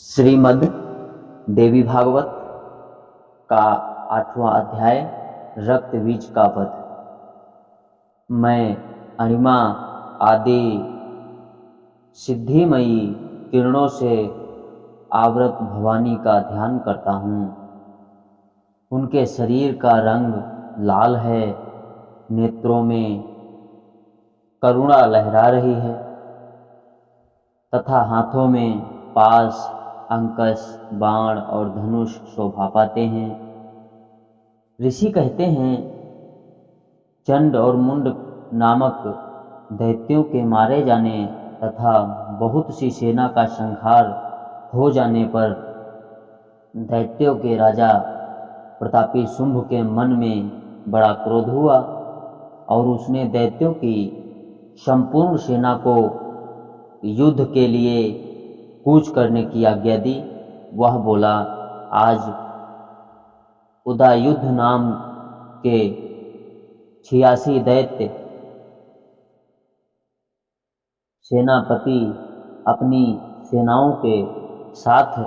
श्रीमद् देवी भागवत का 8वां अध्याय रक्त बीज का वध। मैं अणिमा आदि सिद्धिमयी किरणों से आवृत भवानी का ध्यान करता हूँ। उनके शरीर का रंग लाल है, नेत्रों में करुणा लहरा रही है तथा हाथों में पास, अंकस, बाण और धनुष शोभा पाते हैं। ऋषि कहते हैं, चंड और मुंड नामक दैत्यों के मारे जाने तथा बहुत सी सेना का संहार हो जाने पर दैत्यों के राजा प्रतापी शुंभ के मन में बड़ा क्रोध हुआ और उसने दैत्यों की संपूर्ण सेना को युद्ध के लिए कूच करने की आज्ञा दी। वह बोला, आज उदयुद्ध नाम के 86 दैत्य सेनापति अपनी सेनाओं के साथ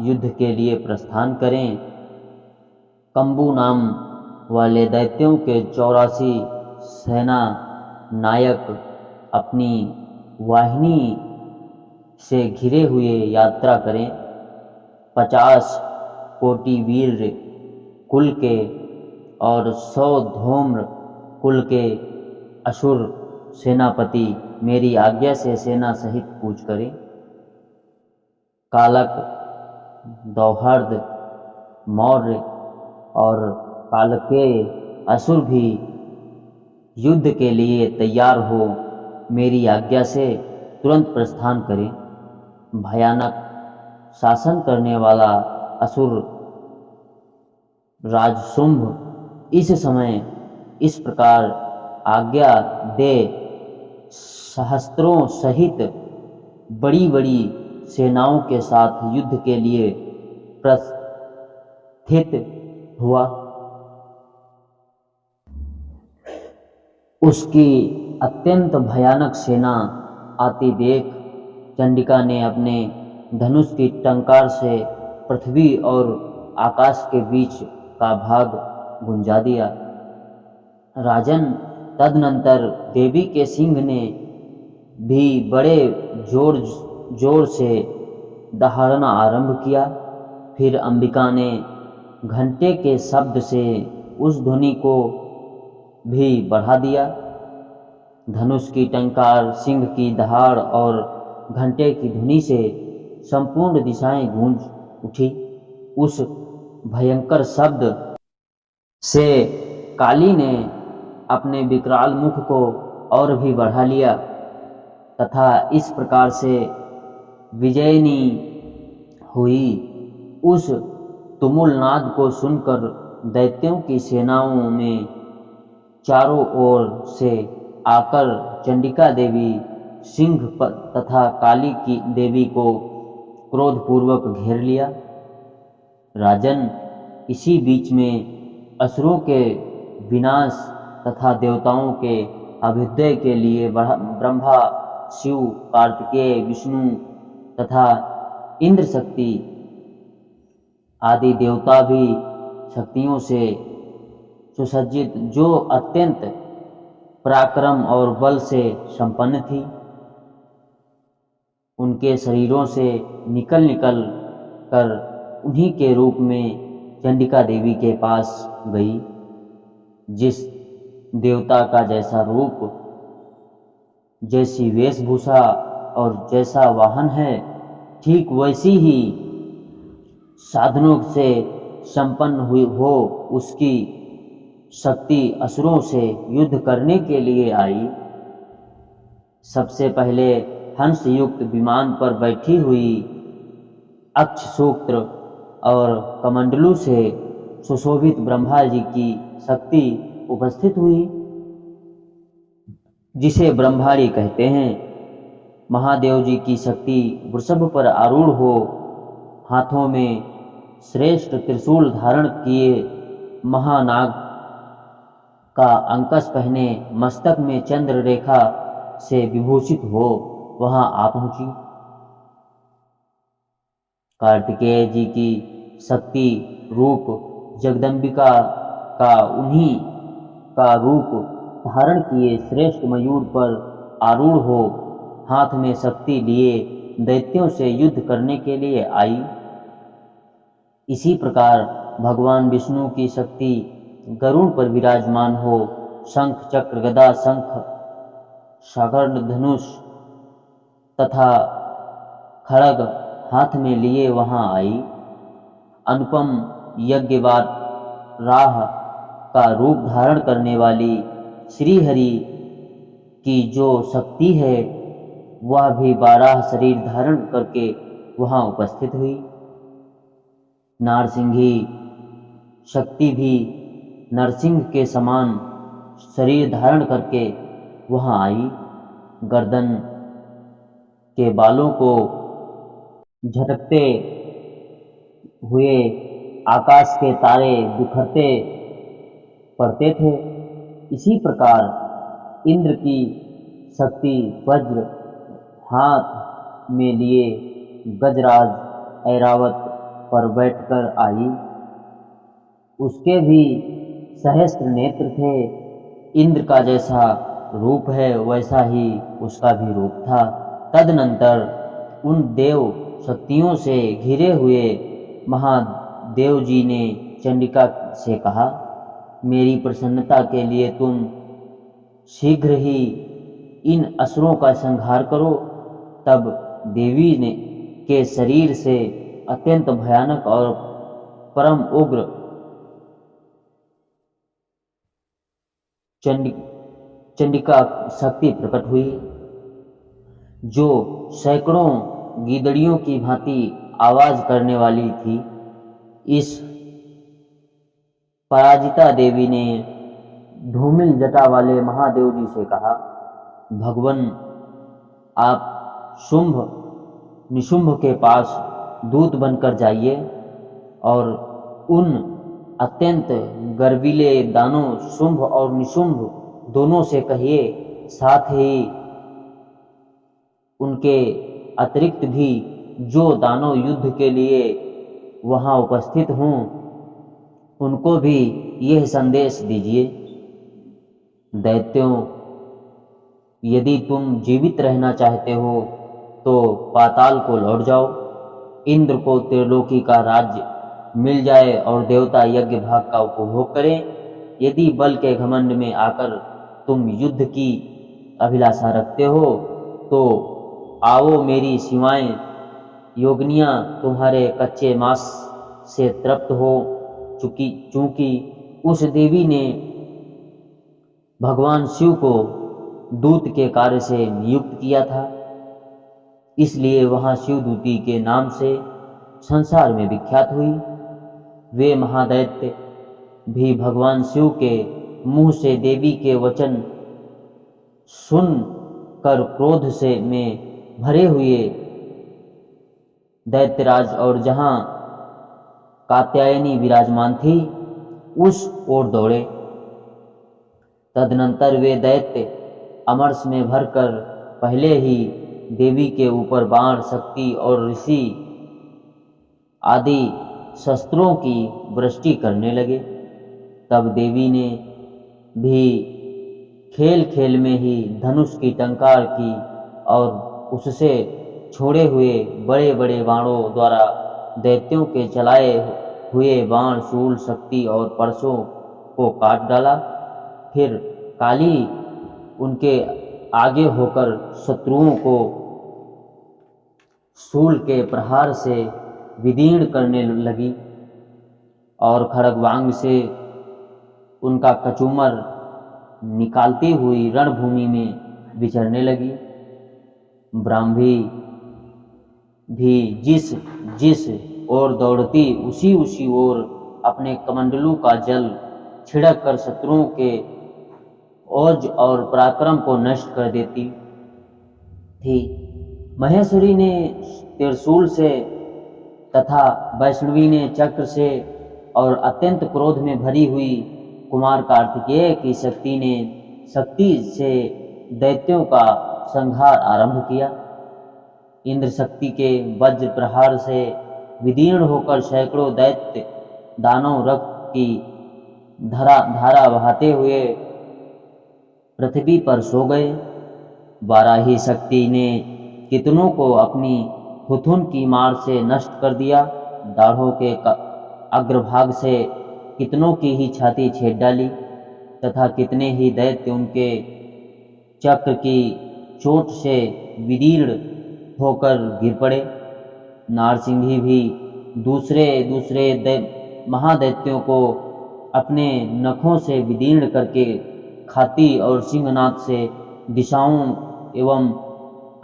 युद्ध के लिए प्रस्थान करें। कंबू नाम वाले दैत्यों के 84 सेना नायक अपनी वाहिनी से घिरे हुए यात्रा करें। 50 कोटि वीर कुल के और 100 धूम्र कुल के असुर सेनापति मेरी आज्ञा से सेना सहित कूच करें। कालक, दौहर्द, मौर्य और कालकेय असुर भी युद्ध के लिए तैयार हो मेरी आज्ञा से तुरंत प्रस्थान करें। भयानक शासन करने वाला असुर राज शुंभ इस समय इस प्रकार आज्ञा दे सहस्त्रों सहित बड़ी बड़ी सेनाओं के साथ युद्ध के लिए प्रस्थित हुआ। उसकी अत्यंत भयानक सेना आती देख चंडिका ने अपने धनुष की टंकार से पृथ्वी और आकाश के बीच का भाग गुंजा दिया। राजन, तदनंतर देवी के सिंह ने भी बड़े जोर जोर से दहाड़ना आरंभ किया। फिर अंबिका ने घंटे के शब्द से उस ध्वनि को भी बढ़ा दिया। धनुष की टंकार, सिंह की दहाड़ और घंटे की ध्वनि से संपूर्ण दिशाएं गूंज उठी। उस भयंकर शब्द से काली ने अपने विकराल मुख को और भी बढ़ा लिया तथा इस प्रकार से विजयिनी हुई। उस तुमुल नाद को सुनकर दैत्यों की सेनाओं में चारों ओर से आकर चंडिका देवी सिंह तथा काली की देवी को क्रोधपूर्वक घेर लिया। राजन, इसी बीच में असुरों के विनाश तथा देवताओं के अभ्युदय के लिए ब्रह्मा, शिव, कार्तिकेय, विष्णु तथा इंद्र शक्ति आदि देवता भी शक्तियों से सुसज्जित, जो अत्यंत पराक्रम और बल से संपन्न थी, उनके शरीरों से निकल कर उन्हीं के रूप में चंडिका देवी के पास गई। जिस देवता का जैसा रूप, जैसी वेशभूषा और जैसा वाहन है, ठीक वैसी ही साधनों से संपन्न हुई हो उसकी शक्ति असुरों से युद्ध करने के लिए आई। सबसे पहले हंस युक्त विमान पर बैठी हुई अक्ष सूत्र और कमंडलू से सुशोभित ब्रह्मा जी की शक्ति उपस्थित हुई, जिसे ब्रह्माणी कहते हैं। महादेव जी की शक्ति वृषभ पर आरूढ़ हो, हाथों में श्रेष्ठ त्रिशूल धारण किए, महानाग का अंकस पहने, मस्तक में चंद्र रेखा से विभूषित हो वहां आ पहुंची। कार्तिकेय जी की शक्ति रूप जगदम्बिका का उन्हीं का रूप धारण किए श्रेष्ठ मयूर पर आरूढ़ हो हाथ में शक्ति लिए दैत्यों से युद्ध करने के लिए आई। इसी प्रकार भगवान विष्णु की शक्ति गरुड़ पर विराजमान हो शंख चक्र गदा शंख सागर धनुष तथा खड़ग हाथ में लिए वहां आई। अनुपम यज्ञवाराह का रूप धारण करने वाली श्रीहरि की जो शक्ति है वह भी 12 शरीर धारण करके वहां उपस्थित हुई। नारसिंही शक्ति भी नरसिंह के समान शरीर धारण करके वहां आई। गर्दन के बालों को झटकते हुए आकाश के तारे बिखरते पड़ते थे। इसी प्रकार इंद्र की शक्ति वज्र हाथ में लिए गजराज ऐरावत पर बैठकर आई। उसके भी सहस्त्र नेत्र थे। इंद्र का जैसा रूप है वैसा ही उसका भी रूप था। तदनंतर उन देव शक्तियों से घिरे हुए महादेव जी ने चंडिका से कहा, मेरी प्रसन्नता के लिए तुम शीघ्र ही इन असुरों का संहार करो। तब देवी ने के शरीर से अत्यंत भयानक और परम उग्र चंडिका शक्ति प्रकट हुई, जो सैकड़ों गीदड़ियों की भांति आवाज करने वाली थी। इस पराजिता देवी ने धूमिल जटा वाले महादेव जी से कहा, भगवान आप शुंभ निशुंभ के पास दूत बनकर जाइए और उन अत्यंत गर्वीले दानों शुंभ और निशुंभ दोनों से कहिए, साथ ही उनके अतिरिक्त भी जो दानव युद्ध के लिए वहां उपस्थित हों उनको भी यह संदेश दीजिए, दैत्यों यदि तुम जीवित रहना चाहते हो तो पाताल को लौट जाओ। इंद्र को त्रिलोकी का राज्य मिल जाए और देवता यज्ञ भाग का उपभोग करें। यदि बल के घमंड में आकर तुम युद्ध की अभिलाषा रखते हो तो आओ, मेरी शिवाएं योगिनियां तुम्हारे कच्चे मांस से तृप्त हो चूंकि उस देवी ने भगवान शिव को दूत के कार्य से नियुक्त किया था, इसलिए वहां शिवदूती के नाम से संसार में विख्यात हुई। वे महादैत्य भी भगवान शिव के मुंह से देवी के वचन सुन कर क्रोध से में भरे हुए दैत्यराज और जहां कात्यायनी विराजमान थी उस ओर दौड़े। तदनंतर वे दैत्य अमरस में भरकर पहले ही देवी के ऊपर बाण शक्ति और ऋषि आदि शस्त्रों की वृष्टि करने लगे। तब देवी ने भी खेल खेल में ही धनुष की टंकार की और उससे छोड़े हुए बड़े बड़े बाणों द्वारा दैत्यों के चलाए हुए बाण शूल शक्ति और परसों को काट डाला। फिर काली उनके आगे होकर शत्रुओं को शूल के प्रहार से विदीर्ण करने लगी और खड़गवांग से उनका कचूमर निकालती हुई रणभूमि में विचरने लगी। ब्राह्मी भी जिस जिस ओर दौड़ती उसी ओर अपने कमंडलू का जल छिड़क कर शत्रुओं के औज और पराक्रम को नष्ट कर देती थी। महेश्वरी ने त्रिशूल से तथा वैष्णवी ने चक्र से और अत्यंत क्रोध में भरी हुई कुमार कार्तिकेय की शक्ति से दैत्यों का संहार आरंभ किया। इंद्र शक्ति के वज्र प्रहार से विदीर्ण होकर सैकड़ों दैत्य दानव रक्त की धारा बहाते हुए पृथ्वी पर सो गए। वाराही शक्ति ने कितनों को अपनी हुथुन की मार से नष्ट कर दिया। दाढ़ों के अग्रभाग से कितनों की ही छाती छेद डाली तथा कितने ही दैत्य उनके चक्र की चोट से विदीर्ण होकर गिर पड़े। नारसिंही भी दूसरे दूसरे महादैत्यों को अपने नखों से विदीर्ण करके खाती और सिंहनाद से दिशाओं एवं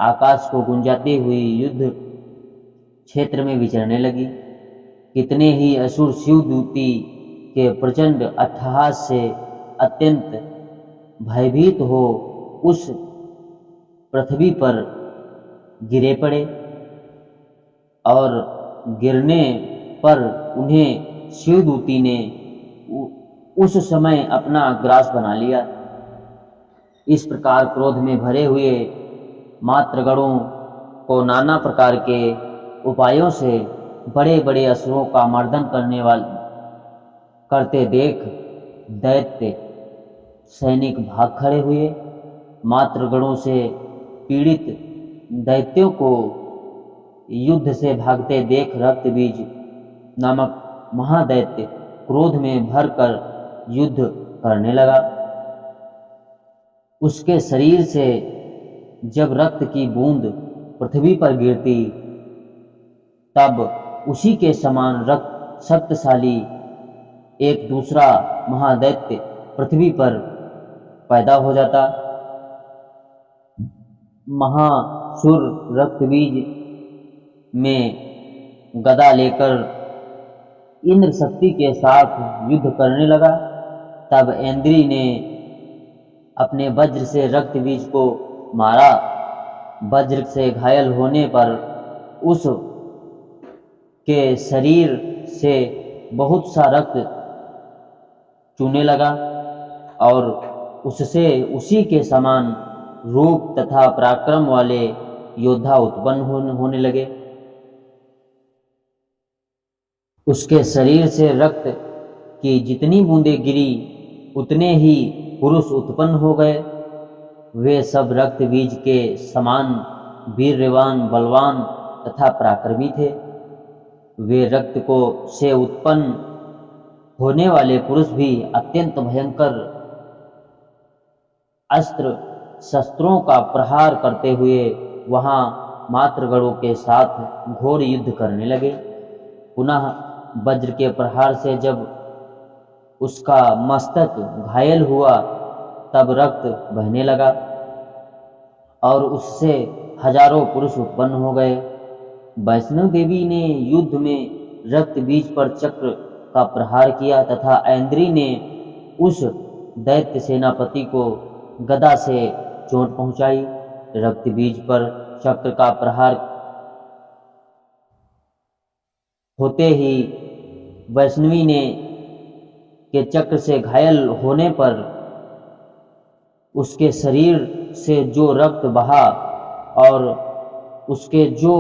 आकाश को गुंजाती हुई युद्ध क्षेत्र में विचरने लगी। कितने ही असुर शिवदूती के प्रचंड अट्टहास से अत्यंत भयभीत हो उस पृथ्वी पर गिरे पड़े और गिरने पर उन्हें शिवदूती ने उस समय अपना ग्रास बना लिया। इस प्रकार क्रोध में भरे हुए मातृगणों को नाना प्रकार के उपायों से बड़े बड़े असुरों का मर्दन करते देख दैत्य सैनिक भाग खड़े हुए। मातृगणों से पीड़ित दैत्यों को युद्ध से भागते देख रक्तबीज नामक महादैत्य क्रोध में भरकर युद्ध करने लगा। उसके शरीर से जब रक्त की बूंद पृथ्वी पर गिरती तब उसी के समान रक्त शक्तिशाली एक दूसरा महादैत्य पृथ्वी पर पैदा हो जाता। महासुर रक्तबीज में गदा लेकर इंद्र शक्ति के साथ युद्ध करने लगा। तब इंद्री ने अपने वज्र से रक्तबीज को मारा। वज्र से घायल होने पर उस के शरीर से बहुत सा रक्त चूने लगा और उससे उसी के समान रूप तथा पराक्रम वाले योद्धा उत्पन्न होने लगे। उसके शरीर से रक्त की जितनी बूंदें गिरी उतने ही पुरुष उत्पन्न हो गए। वे सब रक्त बीज के समान वीर्यवान, बलवान तथा पराक्रमी थे। वे रक्त को से उत्पन्न होने वाले पुरुष भी अत्यंत भयंकर अस्त्र शस्त्रों का प्रहार करते हुए वहां मातृगणों के साथ घोर युद्ध करने लगे। पुनः वज्र के प्रहार से जब उसका मस्तक घायल हुआ तब रक्त बहने लगा और उससे हजारों पुरुष उत्पन्न हो गए। वैष्णव देवी ने युद्ध में रक्त बीज पर चक्र का प्रहार किया तथा ऐन्द्री ने उस दैत्य सेनापति को गदा से चोट पहुंचाई। रक्त बीज पर चक्र का प्रहार होते ही वैष्णवी ने के चक्र से घायल होने पर उसके शरीर से जो रक्त बहा और उसके जो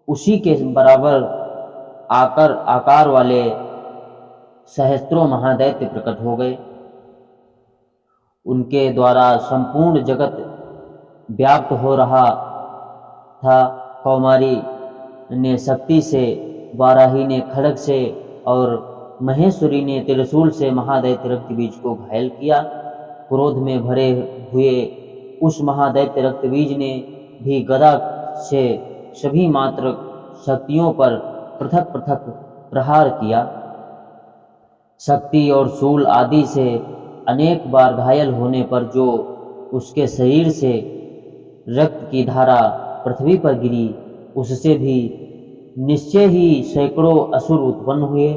उसी के बराबर आकार वाले सहस्त्रों महादैत्य प्रकट हो गए। उनके द्वारा संपूर्ण जगत व्याप्त हो रहा था। कौमारी ने शक्ति से, वाराही ने खड्ग से और महेश्वरी ने त्रिशूल से महादैत्य रक्तबीज को घायल किया। क्रोध में भरे हुए उस महादैत्य रक्तबीज ने भी गदा से सभी मात्र शक्तियों पर पृथक पृथक प्रहार किया। शक्ति और शूल आदि से अनेक बार घायल होने पर जो उसके शरीर से रक्त की धारा पृथ्वी पर गिरी उससे भी निश्चय ही सैकड़ों असुर उत्पन्न हुए।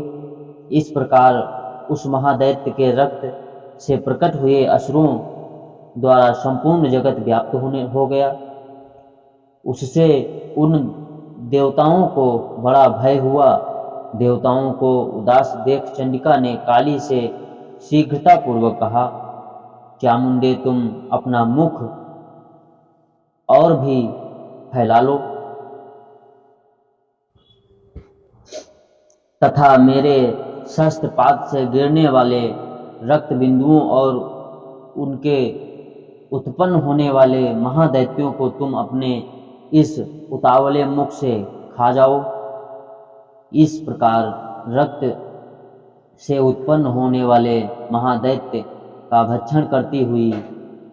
इस प्रकार उस महादैत्य के रक्त से प्रकट हुए असुरों द्वारा संपूर्ण जगत व्याप्त हो गया। उससे उन देवताओं को बड़ा भय हुआ। देवताओं को उदास देख चंडिका ने काली से शीघ्रता पूर्वक कहा, चामुंडे तुम अपना मुख और भी फैला लो। तथा मेरे शस्त्रपात से गिरने वाले रक्त बिंदुओं और उनके उत्पन्न होने वाले महादैत्यों को तुम अपने इस उतावले मुख से खा जाओ। इस प्रकार रक्त से उत्पन्न होने वाले महादैत्य का भक्षण करती हुई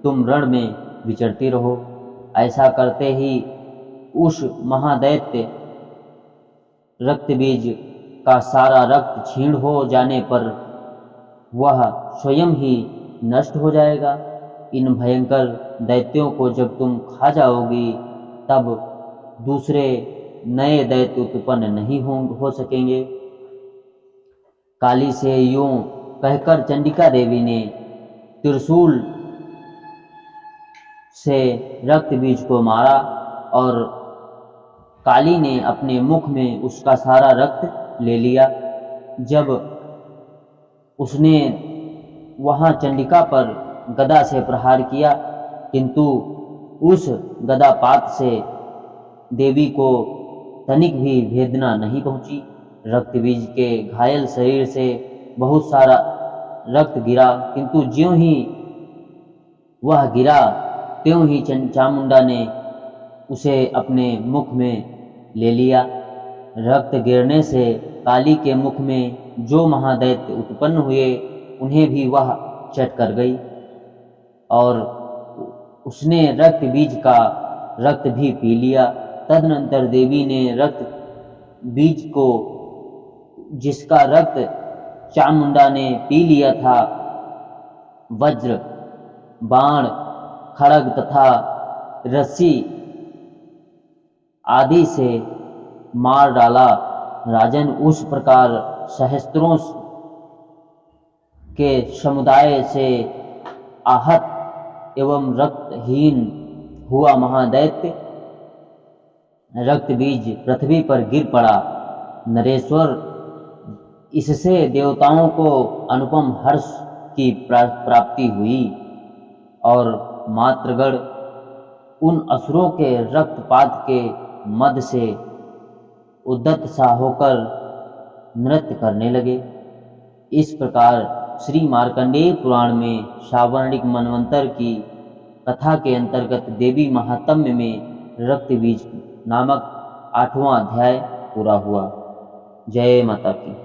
तुम रण में विचरती रहो। ऐसा करते ही उस महादैत्य रक्तबीज का सारा रक्त क्षीण हो जाने पर वह स्वयं ही नष्ट हो जाएगा। इन भयंकर दैत्यों को जब तुम खा जाओगी तब दूसरे नए दैत्य उत्पन्न नहीं हो सकेंगे। काली से यूं कहकर चंडिका देवी ने त्रिशूल से रक्त बीज को मारा और काली ने अपने मुख में उसका सारा रक्त ले लिया। जब उसने वहां चंडिका पर गदा से प्रहार किया, किंतु उस गदापात से देवी को तनिक भी वेदना नहीं पहुंची। रक्तबीज के घायल शरीर से बहुत सारा रक्त गिरा, किंतु ज्यों ही वह गिरा त्यों ही चामुंडा ने उसे अपने मुख में ले लिया। रक्त गिरने से काली के मुख में जो महादैत्य उत्पन्न हुए उन्हें भी वह चट कर गई और उसने रक्त बीज का रक्त भी पी लिया। तदनंतर देवी ने रक्त बीज को, जिसका रक्त चामुंडा ने पी लिया था, वज्र, बाण, खड़ग तथा रस्सी आदि से मार डाला। राजन, उस प्रकार सहस्त्रों के समुदाय से आहत एवं रक्तहीन हुआ महादैत्य रक्तबीज पृथ्वी पर गिर पड़ा। नरेश्वर, इससे देवताओं को अनुपम हर्ष की प्राप्ति हुई और मातृगण उन असुरों के रक्तपात के मद से उद्यत सा होकर नृत्य करने लगे। इस प्रकार श्री मार्कंडेय पुराण में सावर्णिक मनवंतर की कथा के अंतर्गत देवी महात्म्य में रक्तबीज नामक 8वां अध्याय पूरा हुआ। जय माता की।